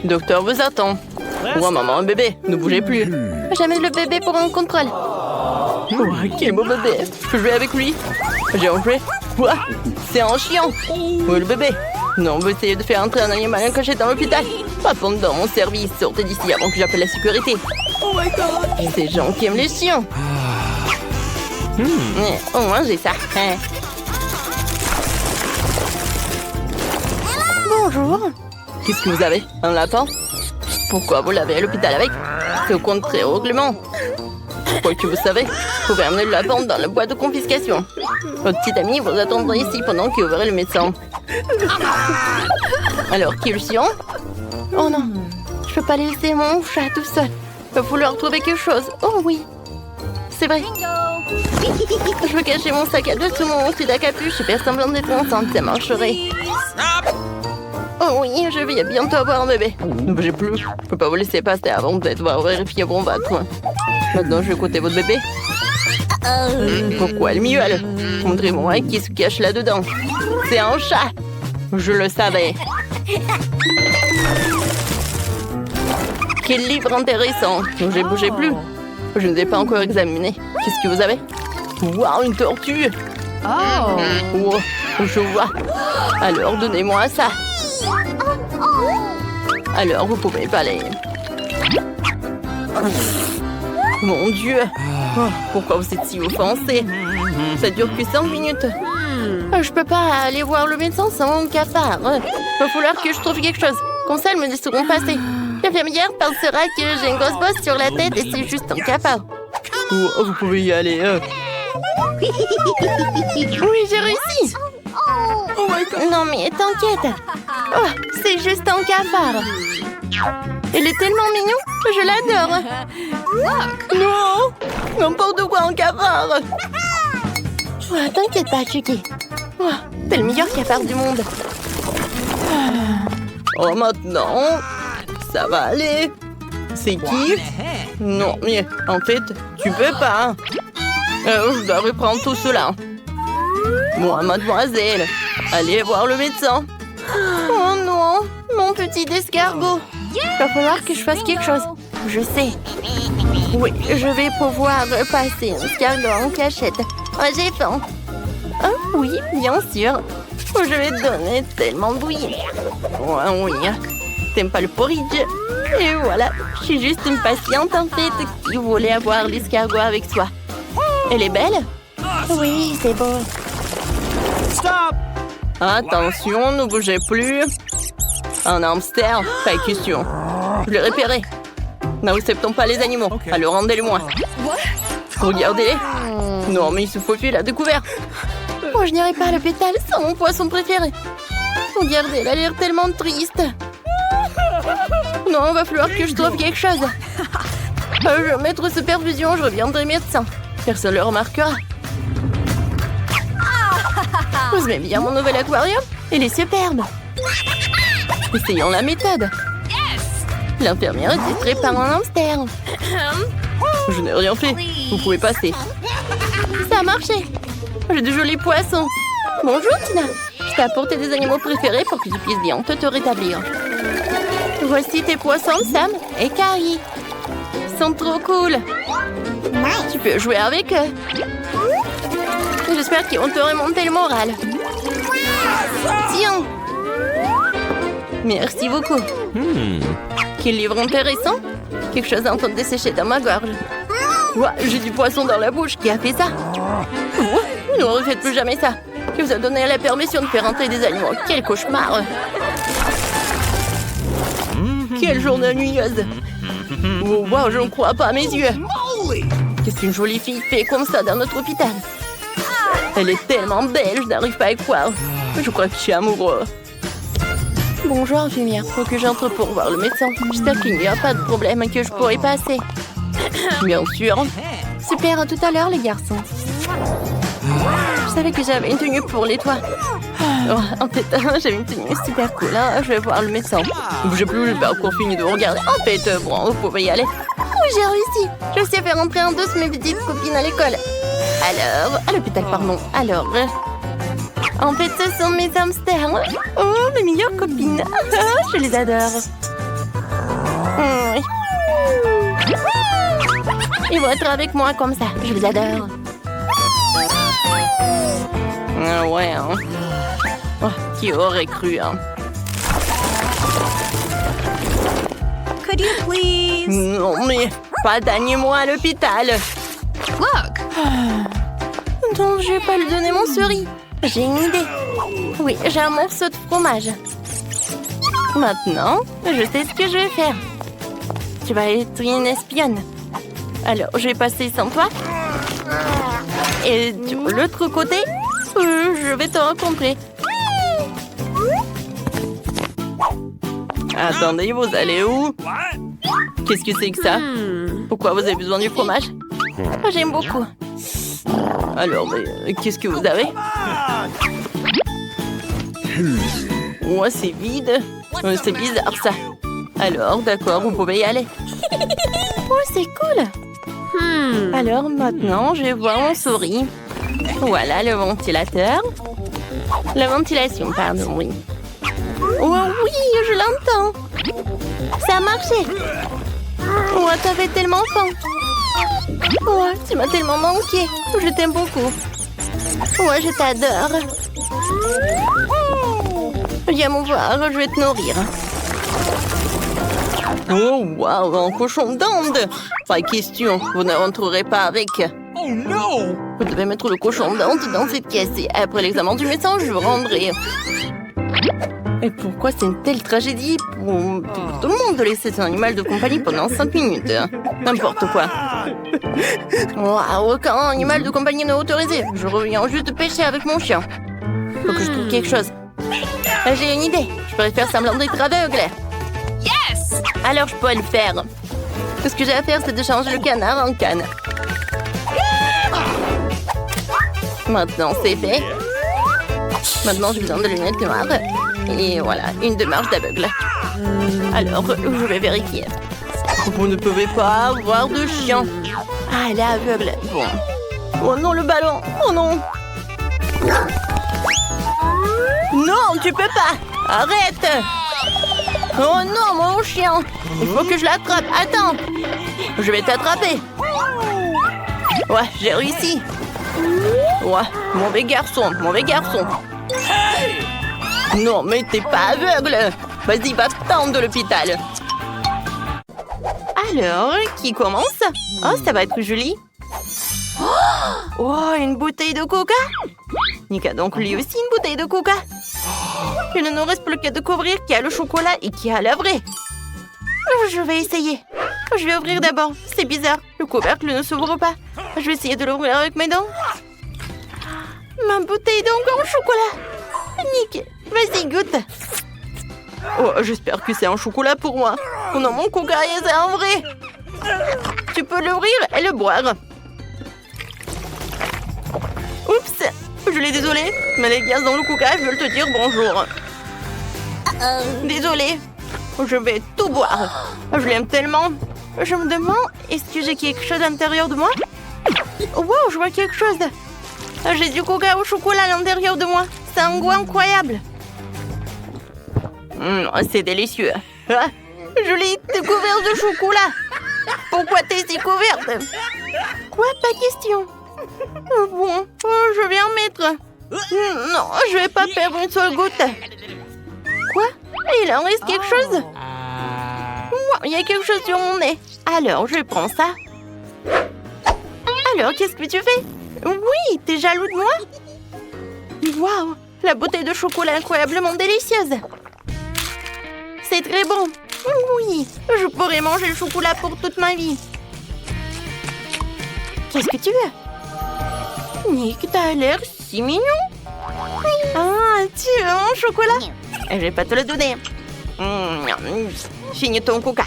Docteur vous attend. Ouais, maman, un bébé, ne bougez plus. Jamais le bébé pour un contrôle. Ouais, quel beau bébé. Je peux jouer avec lui. J'ai enlevé. Quoi? C'est un chien. Où est le bébé? Non, vous essayez de faire entrer un animal caché dans l'hôpital. Pas pendant mon service. Sortez d'ici avant que j'appelle la sécurité. Oh my god. Ces gens qui aiment les chiens. Au moins, j'ai ça. Bonjour. Qu'est-ce que vous avez? Un lapin? Pourquoi vous l'avez à l'hôpital avec? C'est au contraire au règlement. Quoi que vous savez, vous pouvez amener le lapin dans la boîte de confiscation. Votre petite amie vous attendra ici pendant qu'il ouvre le médecin. Alors, qui est le chien? Oh non, je peux pas laisser mon chat tout seul. Il va falloir trouver quelque chose. Oh oui, c'est vrai. Je veux cacher mon sac à dos sous mon sud à capuche et faire semblant d'être enceinte, ça marcherait. Oh oui, je vais bientôt avoir un bébé. Ne bougez plus, je peux pas vous laisser passer avant de devoir vérifier vos battre. Maintenant, je vais écouter votre bébé. Pourquoi elle miaule? Montrez-moi qui se cache là-dedans. C'est un chat. Je le savais. Quel livre intéressant. J'ai bougé plus. Je ne l'ai pas encore examiné. Qu'est-ce que vous avez? Waouh, une tortue. Wow, je vois. Alors, donnez-moi ça. Alors, vous pouvez pas aller. Mon Dieu. Oh, pourquoi vous êtes si offensé? Ça dure que 5 minutes. Je peux pas aller voir le médecin sans mon cafard. Va falloir que je trouve quelque chose. Comme ça, elles me laisseront passer. L'infirmière pensera que j'ai une grosse bosse sur la tête et c'est juste un cafard. Oh, vous pouvez y aller. Oui, j'ai réussi. Oh my God. Non mais t'inquiète. Oh, c'est juste un cafard. Il est tellement mignon, je l'adore. Non, n'importe quoi, un cafard. Oh, t'inquiète pas, Chucky. Oh, t'es le meilleur cafard du monde. Oh, maintenant, ça va aller. C'est qui? Non, mais en fait, tu peux pas. Je dois reprendre tout cela. Moi, mademoiselle, allez voir le médecin. Oh non, mon petit escargot. Va falloir que je fasse quelque chose. Je sais. Oui, je vais pouvoir passer un escargot en cachette. Oh, j'ai faim. Oh, oui, bien sûr. Je vais te donner tellement de bouillie. Ouais, oui. T'aimes pas le porridge? Et voilà, je suis juste une patiente en fait qui voulait avoir l'escargot avec soi. Elle est belle? Oui, c'est beau. Stop! Attention, ne bougez plus. Un hamster? Pas question. Je l'ai repéré. N'acceptons pas les animaux. Alors rendez-les-moi. Regardez-les. Non, mais il se faufile à découvert. Moi, je n'irai pas à l'hôpital sans mon poisson préféré. Regardez, elle a l'air tellement triste. Non, va falloir que je trouve quelque chose. Je vais mettre sous perfusion, je reviendrai médecin. Personne ne le remarquera. Vous aimez bien mon nouvel aquarium? Il est superbe. Essayons la méthode. L'infirmière est distraite par un hamster. Je n'ai rien fait. Vous pouvez passer. Ça a marché. J'ai de jolis poissons. Bonjour, Tina. Je t'ai apporté des animaux préférés pour que tu puisses bien te rétablir. Voici tes poissons, Sam et Carrie. Ils sont trop cool. Tu peux jouer avec eux. J'espère qu'ils vont te remonter le moral. Tiens. Merci beaucoup. Quel livre intéressant. Quelque chose est en train de dessécher dans ma gorge. Ouais, j'ai du poisson dans la bouche. Qui a fait ça? Ne refaites plus jamais ça. Qui vous a donné la permission de faire entrer des animaux? Quel cauchemar! Quelle journée ennuyeuse! Oh, wow, je ne crois pas à mes yeux! Qu'est-ce qu'une jolie fille fait comme ça dans notre hôpital? Elle est tellement belle, je n'arrive pas à y croire. Je crois que je suis amoureux. Bonjour, infirmière. Faut que j'entre pour voir le médecin. J'espère qu'il n'y a pas de problème et que je pourrai passer. Bien sûr. Super, à tout à l'heure, les garçons. Je savais que j'avais une tenue pour les toits. Oh, en fait, j'avais une tenue super cool. Hein. Je vais voir le médecin. Ne bougez plus, je vais encore fini de regarder. En fait, bon, vous pouvez y aller. Oui, j'ai réussi. Je sais faire entrer en douce mes petites copines à l'école. Alors, à l'hôpital, pardon. Alors, en fait, ce sont mes hamsters. Oh, mes meilleures copines. Je les adore. Ils vont être avec moi comme ça. Je les adore. Ah ouais, hein. Oh, qui aurait cru, hein. Could you please? Non, mais pas d'animaux à l'hôpital. Look. Donc, je vais pas lui donner mon souris. J'ai une idée. Oui, j'ai un morceau de fromage. Maintenant, je sais ce que je vais faire. Tu vas être une espionne. Alors, je vais passer sans toi. Et de l'autre côté, je vais te rencontrer. Attendez, vous allez où? Qu'est-ce que c'est que ça? Pourquoi vous avez besoin du fromage? J'aime beaucoup. Alors, mais qu'est-ce que vous avez? Ouais, c'est vide. C'est bizarre, ça. Alors, d'accord, vous pouvez y aller. Oh, c'est cool. Alors, maintenant, je vais voir mon souris. Voilà le ventilateur. La ventilation, pardon, oui. Oh oui, je l'entends. Ça a marché. Oh, t'avais tellement faim. Oh, tu m'as tellement manqué. Je t'aime beaucoup. Oh, je t'adore. Viens me voir, je vais te nourrir. Oh, waouh, un cochon d'Inde! Pas question, vous ne rentrerez pas avec. Oh no! Vous devez mettre le cochon d'Inde dans cette caisse et après l'examen du médecin, je rendrai. Et pourquoi c'est une telle tragédie pour tout le monde de laisser un animal de compagnie pendant 5 minutes? N'importe quoi. Wow, aucun animal de compagnie n'est autorisé. Je reviens juste de pêcher avec mon chien. Faut que je trouve quelque chose. J'ai une idée. Je pourrais faire semblant d'être aveugle. Yes! Alors je peux le faire. Tout ce que j'ai à faire, c'est de changer le canard en canne. Maintenant, c'est fait. Maintenant, j'ai besoin de lunettes noires. Et voilà, une démarche d'aveugle. Alors, je vais vérifier. Vous ne pouvez pas avoir de chien. Ah, elle est aveugle. Bon. Oh non, le ballon. Oh non. Non, tu peux pas. Arrête. Oh non, mon chien. Il faut que je l'attrape. Attends. Je vais t'attraper. Ouais, j'ai réussi. Ouais, mauvais garçon, mauvais garçon. Non, mais t'es pas aveugle. Vas-y, va-t'en de l'hôpital. Alors, qui commence? Oh, ça va être joli. Oh, une bouteille de coca. Nick a donc lui aussi une bouteille de coca. Il ne nous reste plus qu'à découvrir qui a le chocolat et qui a la vraie. Je vais essayer. Je vais ouvrir d'abord. C'est bizarre, le couvercle ne s'ouvre pas. Je vais essayer de l'ouvrir avec mes dents. Ma bouteille d'encre en chocolat. Nick, vas-y, goûte. Oh, j'espère que c'est un chocolat pour moi. Oh non, mon coca, c'est un vrai. Tu peux l'ouvrir et le boire. Oups, je l'ai désolé, mais les gaz dans le coca veulent te dire bonjour. Désolée, je vais tout boire. Je l'aime tellement. Je me demande, est-ce que j'ai quelque chose à l'intérieur de moi? Oh, wow, je vois quelque chose. J'ai du coca au chocolat à l'intérieur de moi. C'est un goût incroyable. C'est délicieux. Ah, je l'ai découvert de chocolat. Pourquoi t'es si couverte? Quoi? Pas question. Bon, je vais en mettre. Non, je vais pas perdre une seule goutte. Quoi? Il en reste quelque chose? Il y a quelque chose sur mon nez. Alors, je prends ça. Alors, qu'est-ce que tu fais? Oui, t'es jaloux de moi? Waouh, la bouteille de chocolat incroyablement délicieuse. C'est très bon. Oui, je pourrais manger le chocolat pour toute ma vie. Qu'est-ce que tu veux? Nick, t'as l'air si mignon. Ah, tu veux mon chocolat? Je vais pas te le donner. Finis ton coca.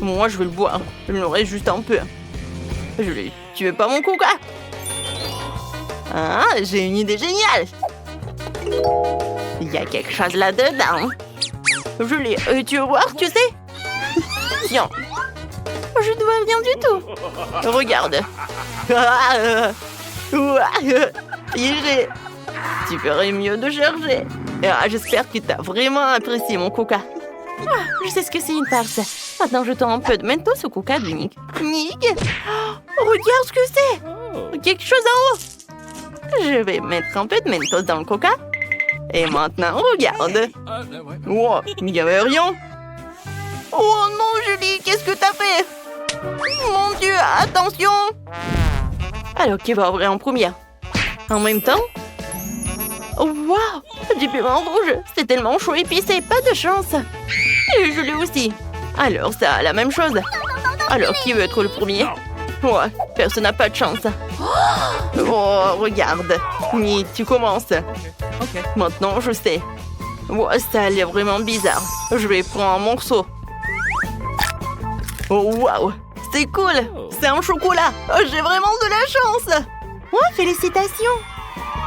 Moi, je vais le boire. Il me reste juste un peu. Tu veux pas mon coca? Ah, j'ai une idée géniale. Il y a quelque chose là-dedans. Je l'ai. Tu veux voir, tu sais? Tiens. Je ne vois rien du tout. Regarde. Tu ferais mieux de chercher. Ah, j'espère que tu as vraiment apprécié mon coca. Je sais ce que c'est une farce. Maintenant, jetons un peu de Mentos au coca de Nick. Nick, regarde ce que c'est. Quelque chose en haut. Je vais mettre un peu de Mentos dans le coca. Et maintenant, regarde. Wow, il n'y avait rien. Oh non, Julie, qu'est-ce que t'as fait? Mon Dieu, attention. Alors, qui va ouvrir en première? En même temps? Waouh, du piment rouge. C'est tellement chaud et épicé, pas de chance. Et Julie aussi. Alors, ça a la même chose. Alors, qui veut être le premier? Ouais, personne n'a pas de chance. Oh, regarde. Ni, tu commences. Maintenant, je sais. Ouais, ça a l'air vraiment bizarre. Je vais prendre un morceau. Oh, waouh. C'est cool. C'est un chocolat. Oh, j'ai vraiment de la chance. Oh, félicitations.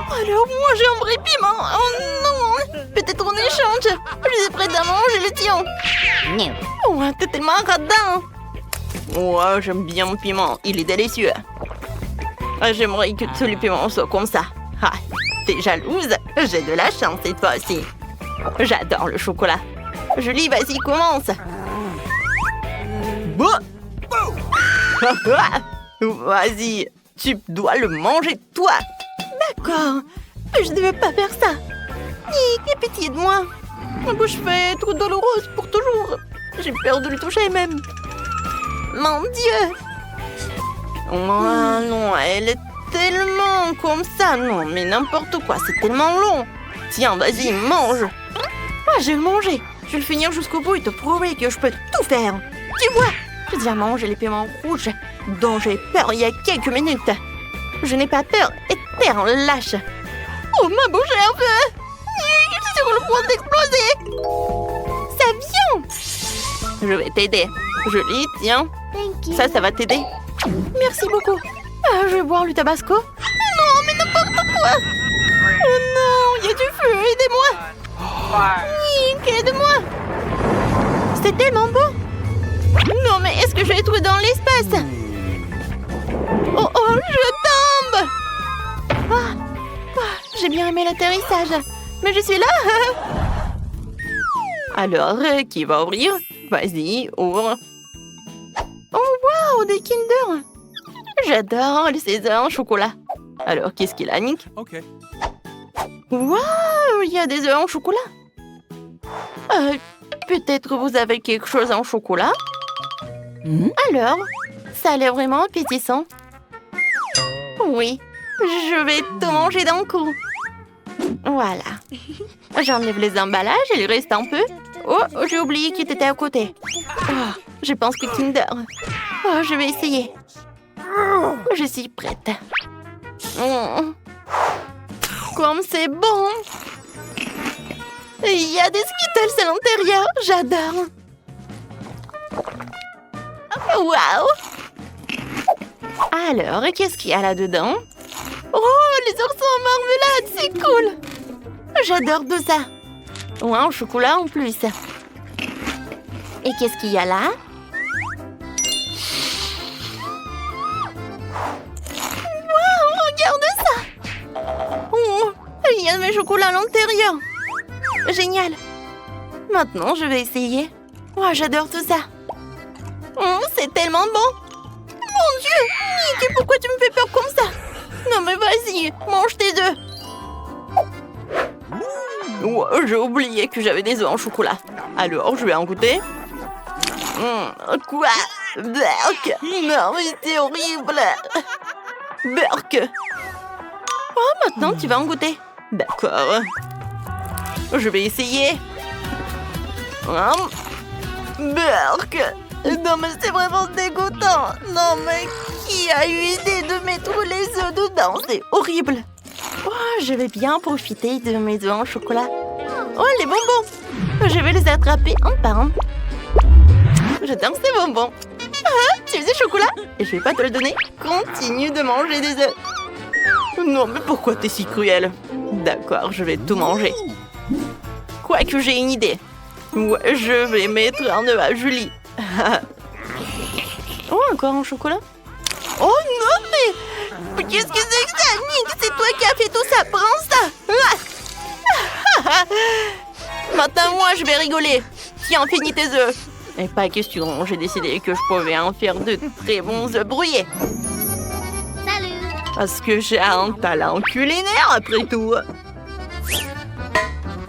Alors, moi, j'ai un vrai piment. Oh non. Peut-être en échange. Je suis prête à manger le tien. Oh, t'es tellement radin. Ouais, j'aime bien mon piment. Il est délicieux. J'aimerais que tous les piments soient comme ça. Ah, t'es jalouse? J'ai de la chance cette fois-ci. J'adore le chocolat. Julie, vas-y, commence. Vas-y, tu dois le manger, toi. D'accord, mais je ne devais pas faire ça. Nick, aie pitié de moi. Ma bouche fait trop douloureuse pour toujours. J'ai peur de le toucher même. Mon Dieu. Oh non, elle est tellement comme ça. Non, mais n'importe quoi, c'est tellement long. Tiens, vas-y, mange. Ah, je vais manger. Je vais le finir jusqu'au bout et te prouver que je peux tout faire. Tu vois, j'ai déjà mangé les piments rouges dont j'ai peur il y a quelques minutes. Je n'ai pas peur et t'es un lâche. Oh, ma bouche est un peu... Je suis sur le point d'exploser. Ça vient. Je vais t'aider. Julie, tiens. Ça va t'aider. Merci beaucoup. Je vais boire le tabasco. Non, mais n'importe quoi. Oh non, il y a du feu. Aidez-moi. Nick, aide-moi. C'est tellement beau. Non, mais est-ce que je vais être dans l'espace? Oh, je tombe. J'ai bien aimé l'atterrissage. Mais je suis là. Alors, qui va ouvrir? Vas-y, ouvre. Oh, wow, des Kinder. J'adore les César en chocolat. Alors, qu'est-ce qu'il a, Nick? Okay. Wow, il y a des œufs en chocolat. Peut-être vous avez quelque chose en chocolat? Alors, ça a l'air vraiment appétissant. Oui, je vais tout manger d'un coup. Voilà. J'enlève les emballages, il reste un peu. Oh, j'ai oublié qu'il était à côté. Oh, je pense que Kinder. Oh, je vais essayer. Je suis prête. Comme c'est bon. Il y a des Skittles à l'intérieur. J'adore. Waouh. Alors, qu'est-ce qu'il y a là-dedans? Oh, les oursons en marmelade, c'est cool. J'adore tout ça. Ouais, en chocolat en plus. Et qu'est-ce qu'il y a là? Waouh, regarde ça. Oh, il y a mes chocolats à l'intérieur. Génial. Maintenant, je vais essayer. Oh, j'adore tout ça. Oh, c'est tellement bon. Mon Dieu, Nick, pourquoi tu me fais peur comme ça? Non, mais vas-y, mange tes œufs. Oh, j'ai oublié que j'avais des œufs en chocolat. Alors, je vais en goûter. Quoi? Berk? Non, mais c'est horrible. Berk. Oh, maintenant, tu vas en goûter. D'accord. Je vais essayer. Berk. Non, mais c'est vraiment dégoûtant. Non, mais qui a eu l'idée de mettre les œufs dedans? C'est horrible. Oh, je vais bien profiter de mes œufs en chocolat. Oh, les bonbons. Je vais les attraper un par un. J'adore ces bonbons. Ah, tu faisais chocolat? Et je vais pas te le donner. Continue de manger des œufs. Non, mais pourquoi t'es si cruelle? D'accord, je vais tout manger. Quoique j'ai une idée. Ouais, je vais mettre un œuf à Julie. Oh, encore un chocolat? Oh non, mais qu'est-ce que c'est que ça, Nick? C'est toi qui as fait tout ça. Prends ça. Maintenant, moi, je vais rigoler. Tiens, finis tes œufs. Et pas question, j'ai décidé que je pouvais en faire de très bons œufs brouillés. Parce que j'ai un talent culinaire après tout.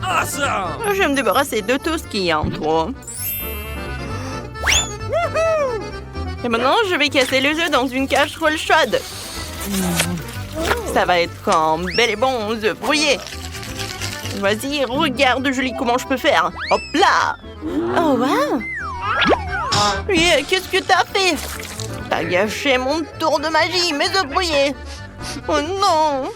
Awesome! Je vais me débarrasser de tout ce qui est en trop. Et maintenant, je vais casser les œufs dans une casserole chaude. Ça va être un bel et bon œuf brouillé. Vas-y, regarde, Julie, comment je peux faire. Hop là! Oh, wow! Qu'est-ce que t'as fait? T'as gâché mon tour de magie, mes œufs brouillés. Oh non!